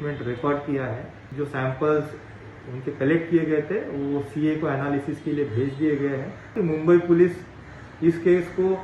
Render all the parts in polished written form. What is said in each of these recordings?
Statement record किया है। जो सैंपल्स उनके कलेक्ट किए गए थे वो सीए को एनालिसिस के लिए भेज दिए गए हैं। मुंबई पुलिस इस केस को,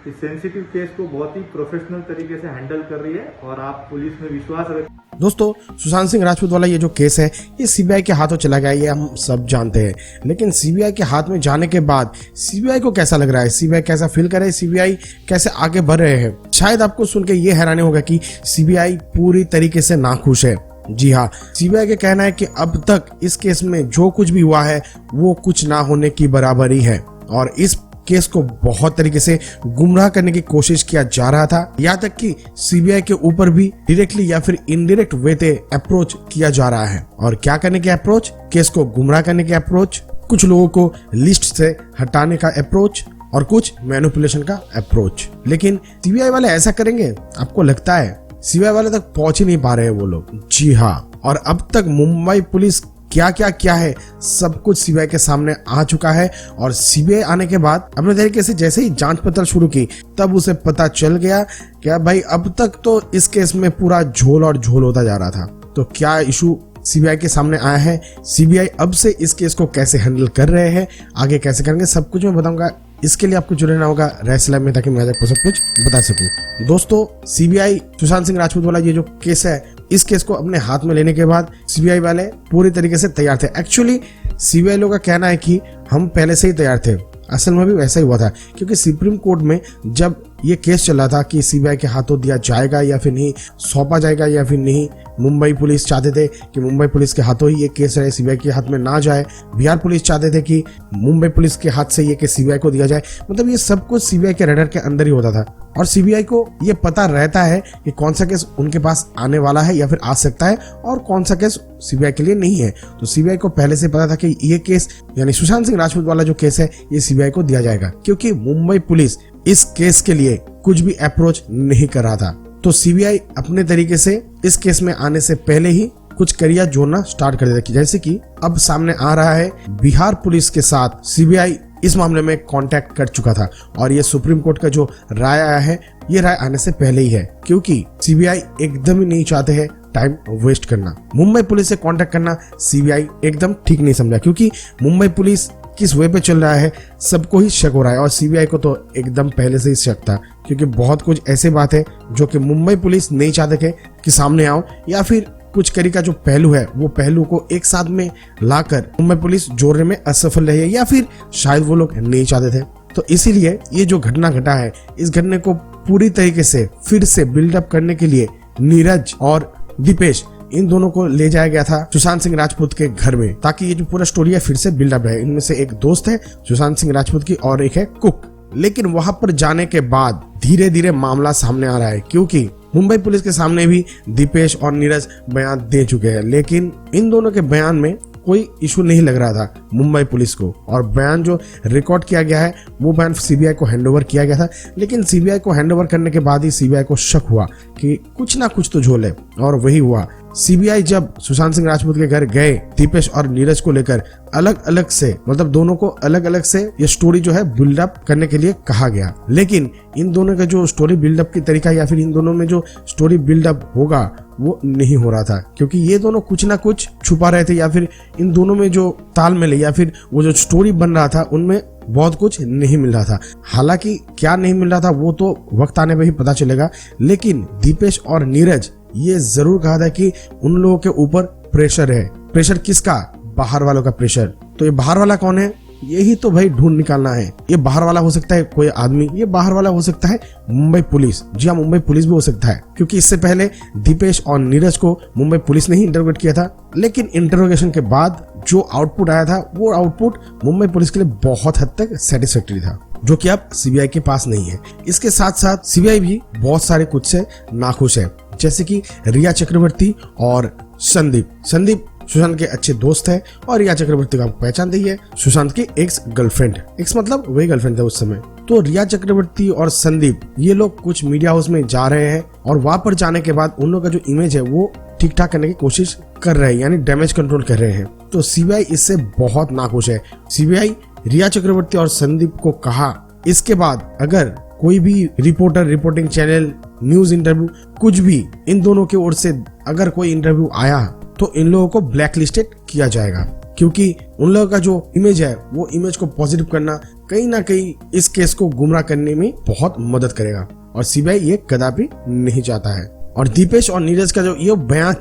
इस सेंसिटिव केस को बहुत ही प्रोफेशनल तरीके से हैंडल कर रही है और आप पुलिस में विश्वास रखें। दोस्तों, सुशांत सिंह राजपूत वाला ये जो केस है ये सीबीआई के हाथों चला गया, ये हम सब जानते हैं। लेकिन सीबीआई के हाथ में जाने के बाद सीबीआई को कैसा लग रहा है, सीबीआई कैसा फील कर रहा है, सीबीआई कैसे आगे बढ़ रहे हैं? शायद आपको सुन के ये हैरानी होगा कि सीबीआई पूरी तरीके से नाखुश है। जी हाँ, सीबीआई का कहना है कि अब तक इस केस में जो कुछ भी हुआ है वो कुछ ना होने की बराबर ही है और इस केस को बहुत तरीके से गुमराह करने की कोशिश किया जा रहा था। यहाँ तक कि सीबीआई के ऊपर भी डायरेक्टली या फिर इनडायरेक्ट वे से अप्रोच किया जा रहा है। और क्या करने की अप्रोच? केस को गुमराह करने की अप्रोच, कुछ लोगों को लिस्ट से हटाने का अप्रोच और कुछ मैनिपुलेशन का अप्रोच। लेकिन सीबीआई वाले ऐसा करेंगे? आपको लगता है? सीबीआई वाले तक पहुंच ही नहीं पा रहे हैं वो लोग। जी हाँ, और अब तक मुंबई पुलिस क्या है सब कुछ सीबीआई के सामने आ चुका है। और सीबीआई आने के बाद अपने तरीके से जैसे ही जांच पड़ताल शुरू की तब उसे पता चल गया क्या भाई अब तक तो इस केस में पूरा झोल और झोल होता जा रहा था। तो क्या इशू सीबीआई के सामने आया है, सीबीआई अब से इस केस को कैसे हैंडल कर रहे हैं, आगे कैसे करेंगे, सब कुछ मैं बताऊंगा। इसके लिए आपको जुड़े रहना होगा रहस्य लैब में ताकि मैं आपको सब कुछ बता सकूं। दोस्तों, सीबीआई सुशांत सिंह राजपूत वाला ये जो केस है, इस केस को अपने हाथ में लेने के बाद सीबीआई वाले पूरी तरीके से तैयार थे। एक्चुअली सीबीआई लोगों का कहना है कि हम पहले से ही तैयार थे। असल में भी वैसा ही हुआ था क्योंकि सुप्रीम कोर्ट में जब ये केस चल रहा था कि सीबीआई के हाथों दिया जाएगा या फिर नहीं, सौंपा जाएगा या फिर नहीं, मुंबई पुलिस चाहते थे कि मुंबई पुलिस के हाथों ही ये केस रहे, सीबीआई के हाथ में ना जाए। बिहार पुलिस चाहते थे कि मुंबई पुलिस के हाथ से ये केस सीबीआई को दिया जाए। मतलब ये सब कुछ सीबीआई के रडार के अंदर ही होता था और सीबीआई को ये पता रहता है कि कौन सा केस उनके पास आने वाला है या फिर आ सकता है और कौन सा केस सीबीआई के लिए नहीं है। तो सीबीआई को पहले से पता था कि ये केस यानी सुशांत सिंह राजपूत वाला जो केस है ये सीबीआई को दिया जाएगा क्योंकि मुंबई पुलिस इस केस के लिए कुछ भी अप्रोच नहीं कर रहा था। तो सीबीआई अपने तरीके से इस केस में आने से पहले ही कुछ करिया जोड़ना स्टार्ट कर देता, जैसे कि अब सामने आ रहा है बिहार पुलिस के साथ सीबीआई इस मामले में कांटेक्ट कर चुका था और ये सुप्रीम कोर्ट का जो राय आया है ये राय आने से पहले ही है क्योंकि सीबीआई एकदम ही नहीं चाहते हैं टाइम वेस्ट करना। मुंबई पुलिस से कांटेक्ट करना सीबीआई एकदम ठीक नहीं समझा क्योंकि मुंबई पुलिस किस वे पे चल रहा है सबको ही शक हो रहा है और सीबीआई को तो एकदम पहले से ही शक था क्योंकि बहुत कुछ ऐसे बात है जो कि मुंबई पुलिस नहीं चाहते थे कि सामने आओ या फिर कुछ करी का जो पहलू है वो पहलू को एक साथ में लाकर मुंबई पुलिस जोड़ने में असफल रही है या फिर शायद वो लोग नहीं चाहते थे। तो इसीलिए ये जो घटना घटा है इस घटने को पूरी तरीके से फिर से बिल्डअप करने के लिए नीरज और दीपेश इन दोनों को ले जाया गया था सुशांत सिंह राजपूत के घर में ताकि ये जो पूरा स्टोरी है फिर से बिल्डअप रहे। इनमें से एक दोस्त है सुशांत सिंह राजपूत की और एक है कुक। लेकिन वहां पर जाने के बाद धीरे धीरे मामला सामने आ रहा है क्योंकि मुंबई पुलिस के सामने भी दीपेश और नीरज बयान दे चुके हैं लेकिन इन दोनों के बयान में कोई इशू नहीं लग रहा था मुंबई पुलिस को और बयान जो रिकॉर्ड किया गया है वो बयान सीबीआई को हैंडओवर किया गया था। लेकिन सीबीआई को हैंडओवर करने के बाद ही सीबीआई को शक हुआ कि कुछ ना कुछ तो झोल है और वही हुआ। सीबीआई जब सुशांत सिंह राजपूत के घर गए दीपेश और नीरज को लेकर अलग अलग से मतलब दोनों को अलग अलग से ये स्टोरी जो है बिल्डअप करने के लिए कहा गया। लेकिन इन दोनों का जो स्टोरी बिल्डअप की तरीका या फिर इन दोनों में जो स्टोरी बिल्डअप होगा वो नहीं हो रहा था क्योंकि ये दोनों कुछ ना कुछ छुपा रहे थे या फिर इन दोनों में जो तालमेल या फिर वो जो स्टोरी बन रहा था उनमें बहुत कुछ नहीं मिल रहा था। हालांकि क्या नहीं मिल रहा था वो तो वक्त आने पर ही पता चलेगा। लेकिन दीपेश और नीरज ये जरूर कहा था कि उन लोगों के ऊपर प्रेशर है। प्रेशर किसका? बाहर वालों का प्रेशर। तो ये बाहर वाला कौन है? यही तो भाई ढूंढ निकालना है। ये बाहर वाला हो सकता है कोई आदमी, ये बाहर वाला हो सकता है मुंबई पुलिस। जी हाँ, मुंबई पुलिस भी हो सकता है क्योंकि इससे पहले दीपेश और नीरज को मुंबई पुलिस ने ही इंटरोगेट किया था। लेकिन इंटरोगेशन के बाद जो आउटपुट आया था वो आउटपुट मुंबई पुलिस के लिए बहुत हद तक सेटिस्फैक्टरी था जो कि अब सीबीआई के पास नहीं है। इसके साथ साथ सीबीआई भी बहुत सारे कुछ से नाखुश है जैसे कि रिया चक्रवर्ती और संदीप सुशांत के अच्छे दोस्त है और रिया चक्रवर्ती को आपको पहचानते ही है, सुशांत की एक्स गर्लफ्रेंड। एक्स मतलब वही गर्लफ्रेंड था उस समय। तो रिया चक्रवर्ती और संदीप ये लोग कुछ मीडिया हाउस में जा रहे हैं और वहां पर जाने के बाद उन लोगों का जो इमेज है वो ठीक ठाक करने की कोशिश कर रहे हैं यानी डैमेज कंट्रोल कर रहे हैं। तो सीबीआई इससे बहुत नाखुश है। सीबीआई रिया चक्रवर्ती और संदीप को कहा इसके बाद अगर कोई भी reporter, reporting channel news interview, कुछ भी इन दोनों की ओर से अगर कोई इंटरव्यू आया तो इन लोगों को ब्लैक लिस्टेड किया जाएगा, क्योंकि उन लोगों का जो इमेज है वो इमेज को पॉजिटिव करना कहीं ना कहीं इस केस को गुमराह करने में बहुत मदद करेगा और सीबीआई ये कदापि नहीं चाहता है। और दीपेश और नीरज का जो ये बयान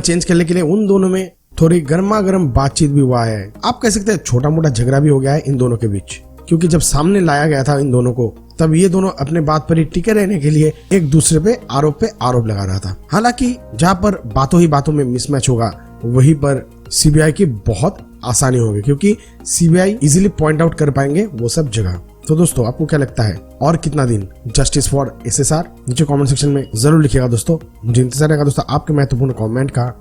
चेंज करने के लिए उन दोनों में थोड़ी गर्मा गर्म बातचीत भी हुआ है। आप कह सकते हैं छोटा मोटा झगड़ा भी हो गया है इन दोनों के बीच, क्योंकि जब सामने लाया गया था इन दोनों को तब ये दोनों अपने बात पर ही टिके रहने के लिए एक दूसरे पे आरोप लगा रहा था। हालांकि जहाँ पर बातों ही बातों में मिसमैच होगा वहीं पर सीबीआई की बहुत आसानी होगी, क्योंकि सीबीआई इजीली पॉइंट आउट कर पाएंगे वो सब जगह। तो दोस्तों आपको क्या लगता है और कितना दिन जस्टिस फॉर एसएसआर नीचे कमेंट सेक्शन में जरूर लिखिएगा दोस्तों। मुझे इंतजार रहेगा दोस्तों आपके महत्वपूर्ण कमेंट का।